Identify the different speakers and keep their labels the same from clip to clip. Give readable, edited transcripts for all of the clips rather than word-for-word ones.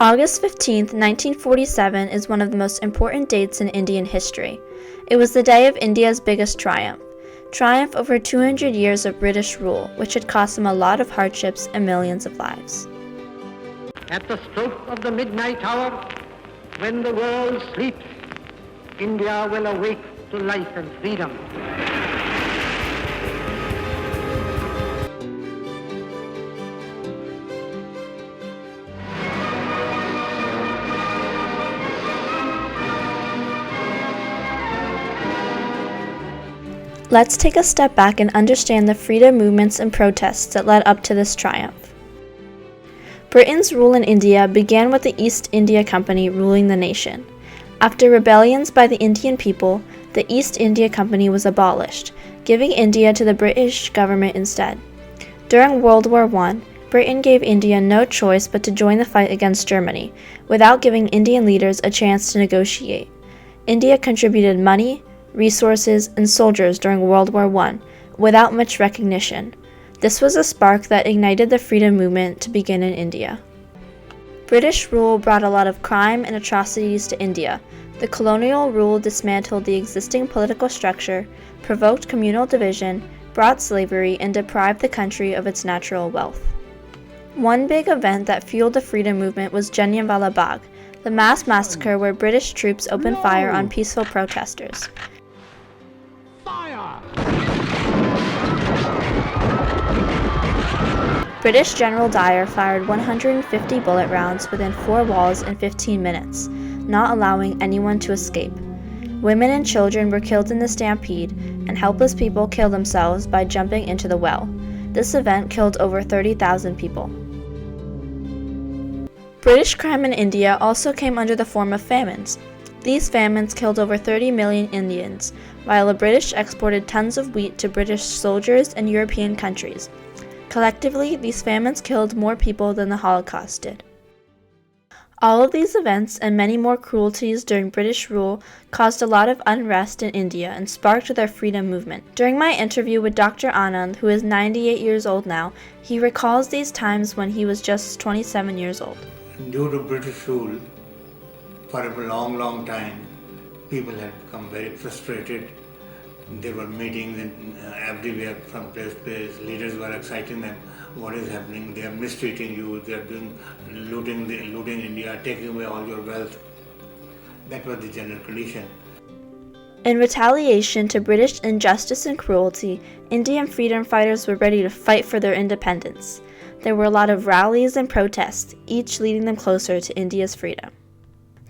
Speaker 1: August 15, 1947 is one of the most important dates in Indian history. It was the day of India's biggest triumph over 200 years of British rule, which had cost them a lot of hardships and millions of lives.
Speaker 2: At the stroke of the midnight hour, when the world sleeps, India will awake to life and freedom.
Speaker 1: Let's take a step back and understand the freedom movements and protests that led up to this triumph. Britain's rule in India began with the East India Company ruling the nation. After rebellions by the Indian people, the East India Company was abolished, giving India to the British government instead. During World War I, Britain gave India no choice but to join the fight against Germany, without giving Indian leaders a chance to negotiate. India contributed money, resources, and soldiers during World War I, without much recognition. This was a spark that ignited the freedom movement to begin in India. British rule brought a lot of crime and atrocities to India. The colonial rule dismantled the existing political structure, provoked communal division, brought slavery, and deprived the country of its natural wealth. One big event that fueled the freedom movement was Jallianwala Bagh, the mass massacre where British troops opened fire on peaceful protesters. British General Dyer fired 150 bullet rounds within 4 walls in 15 minutes, not allowing anyone to escape. Women and children were killed in the stampede, and helpless people killed themselves by jumping into the well. This event killed over 30,000 people. British crime in India also came under the form of famines. These famines killed over 30 million Indians, while the British exported tons of wheat to British soldiers and European countries. Collectively, these famines killed more people than the Holocaust did. All of these events and many more cruelties during British rule caused a lot of unrest in India and sparked their freedom movement. During my interview with Dr. Anand, who is 98 years old now, he recalls these times when he was just 27 years old.
Speaker 3: Due to British rule, for a long time, people had become very frustrated. There were meetings everywhere from place to place. Leaders were exciting them. What is happening? They are mistreating you. They are looting India, taking away all your wealth. That was the general condition.
Speaker 1: In retaliation to British injustice and cruelty, Indian freedom fighters were ready to fight for their independence. There were a lot of rallies and protests, each leading them closer to India's freedom.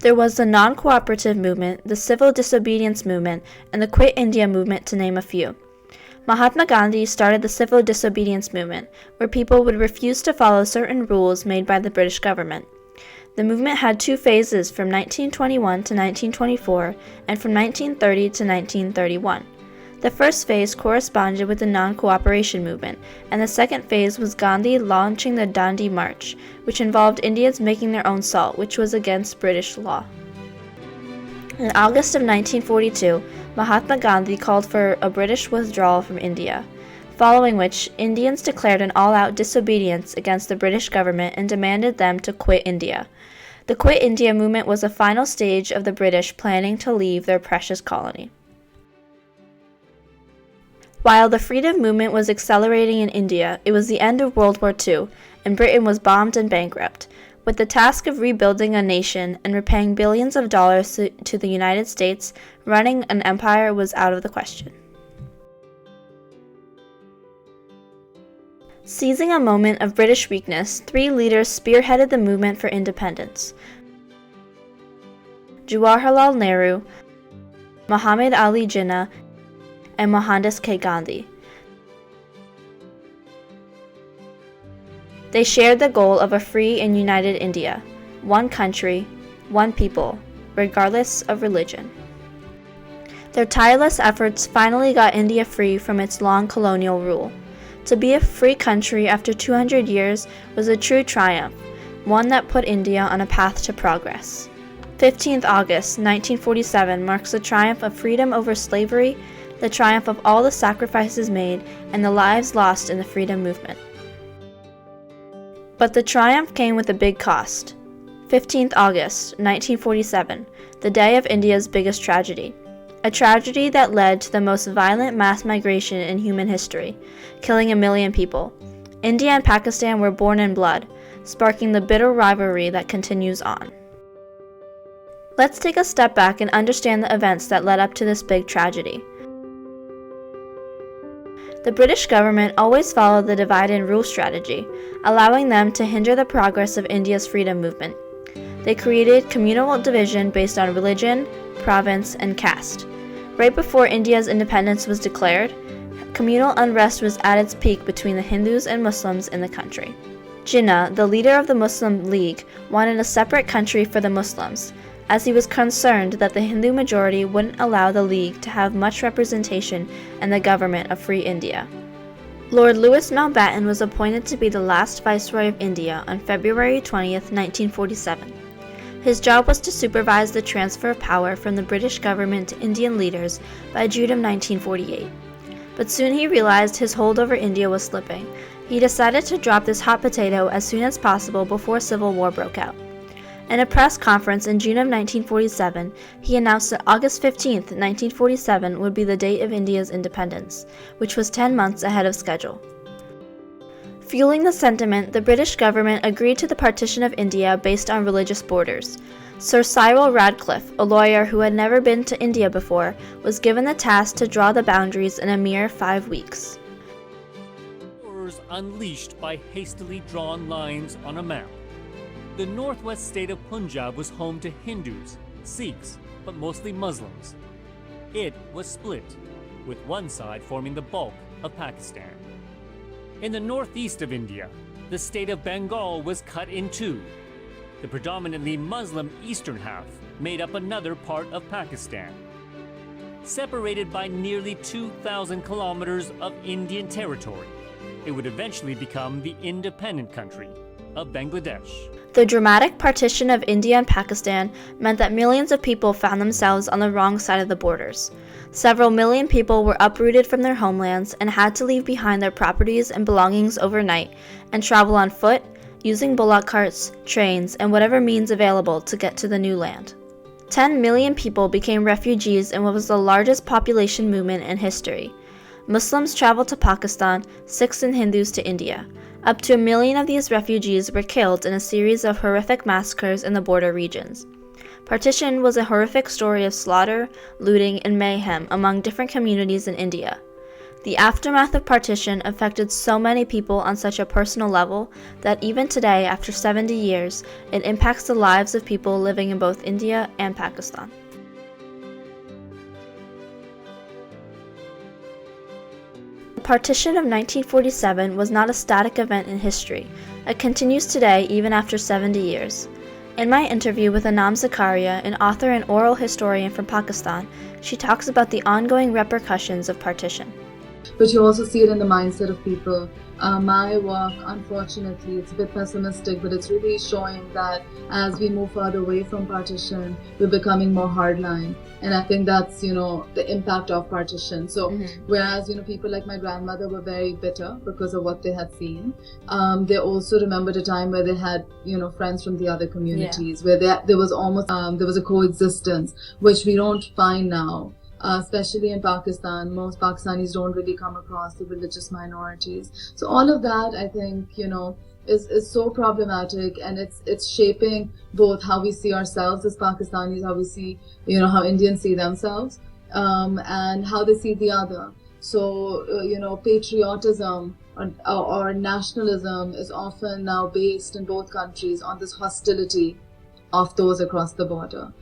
Speaker 1: There was the non-cooperative movement, the civil disobedience movement, and the Quit India movement, to name a few. Mahatma Gandhi started the civil disobedience movement, where people would refuse to follow certain rules made by the British government. The movement had 2 phases from 1921 to 1924 and from 1930 to 1931. The first phase corresponded with the non-cooperation movement, and the second phase was Gandhi launching the Dandi March, which involved Indians making their own salt, which was against British law. In August of 1942, Mahatma Gandhi called for a British withdrawal from India, following which Indians declared an all-out disobedience against the British government and demanded them to quit India. The Quit India movement was the final stage of the British planning to leave their precious colony. While the freedom movement was accelerating in India, it was the end of World War II, and Britain was bombed and bankrupt. With the task of rebuilding a nation and repaying billions of dollars to the United States, running an empire was out of the question. Seizing a moment of British weakness, 3 leaders spearheaded the movement for independence: Jawaharlal Nehru, Muhammad Ali Jinnah, and Mohandas K. Gandhi. They shared the goal of a free and united India, one country, one people, regardless of religion. Their tireless efforts finally got India free from its long colonial rule. To be a free country after 200 years was a true triumph, one that put India on a path to progress. 15th August 1947 marks the triumph of freedom over slavery, the triumph of all the sacrifices made, and the lives lost in the freedom movement. But the triumph came with a big cost. 15th August, 1947, the day of India's biggest tragedy. A tragedy that led to the most violent mass migration in human history, killing 1 million people. India and Pakistan were born in blood, sparking the bitter rivalry that continues on. Let's take a step back and understand the events that led up to this big tragedy. The British government always followed the divide and rule strategy, allowing them to hinder the progress of India's freedom movement. They created communal division based on religion, province, and caste. Right before India's independence was declared, communal unrest was at its peak between the Hindus and Muslims in the country. Jinnah, the leader of the Muslim League, wanted a separate country for the Muslims, as he was concerned that the Hindu majority wouldn't allow the League to have much representation in the government of Free India. Lord Louis Mountbatten was appointed to be the last Viceroy of India on February 20, 1947. His job was to supervise the transfer of power from the British government to Indian leaders by June of 1948. But soon he realized his hold over India was slipping. He decided to drop this hot potato as soon as possible before civil war broke out. In a press conference in June of 1947, he announced that August 15, 1947 would be the date of India's independence, which was 10 months ahead of schedule. Fueling the sentiment, the British government agreed to the partition of India based on religious borders. Sir Cyril Radcliffe, a lawyer who had never been to India before, was given the task to draw the boundaries in a mere 5 weeks.
Speaker 4: Horrors unleashed by hastily drawn lines on a map. The northwest state of Punjab was home to Hindus, Sikhs, but mostly Muslims. It was split, with one side forming the bulk of Pakistan. In the northeast of India, the state of Bengal was cut in two. The predominantly Muslim eastern half made up another part of Pakistan. Separated by nearly 2,000 kilometers of Indian territory, it would eventually become the independent country of Bangladesh.
Speaker 1: The dramatic partition of India and Pakistan meant that millions of people found themselves on the wrong side of the borders. Several million people were uprooted from their homelands and had to leave behind their properties and belongings overnight and travel on foot, using bullock carts, trains, and whatever means available to get to the new land. 10 million people became refugees in what was the largest population movement in history. Muslims traveled to Pakistan, Sikhs and Hindus to India. Up to 1 million of these refugees were killed in a series of horrific massacres in the border regions. Partition was a horrific story of slaughter, looting, and mayhem among different communities in India. The aftermath of partition affected so many people on such a personal level that even today, after 70 years, it impacts the lives of people living in both India and Pakistan. The partition of 1947 was not a static event in history. It continues today even after 70 years. In my interview with Anam Zakaria, an author and oral historian from Pakistan, she talks about the ongoing repercussions of partition.
Speaker 5: But you also see it in the mindset of people. My work, unfortunately, it's a bit pessimistic, but it's really showing that as we move further away from partition, we're becoming more hardline. And I think that's, the impact of partition. So whereas, people like my grandmother were very bitter because of what they had seen, they also remembered a time where they had, friends from the other communities, where there was almost, there was a coexistence, which we don't find now. Especially in Pakistan, most Pakistanis don't really come across the religious minorities. So all of that, I think, is so problematic, and it's shaping both how we see ourselves as Pakistanis, how we see, how Indians see themselves, and how they see the other. So, patriotism or nationalism is often now based in both countries on this hostility of those across the border.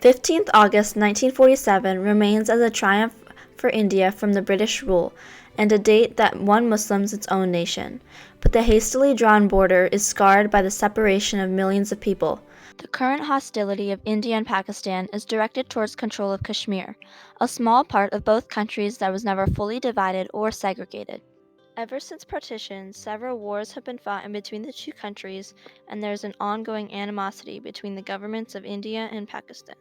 Speaker 1: 15th August 1947 remains as a triumph for India from the British rule, and a date that won Muslims its own nation. But the hastily drawn border is scarred by the separation of millions of people. The current hostility of India and Pakistan is directed towards control of Kashmir, a small part of both countries that was never fully divided or segregated. Ever since partition, several wars have been fought in between the two countries, and there is an ongoing animosity between the governments of India and Pakistan.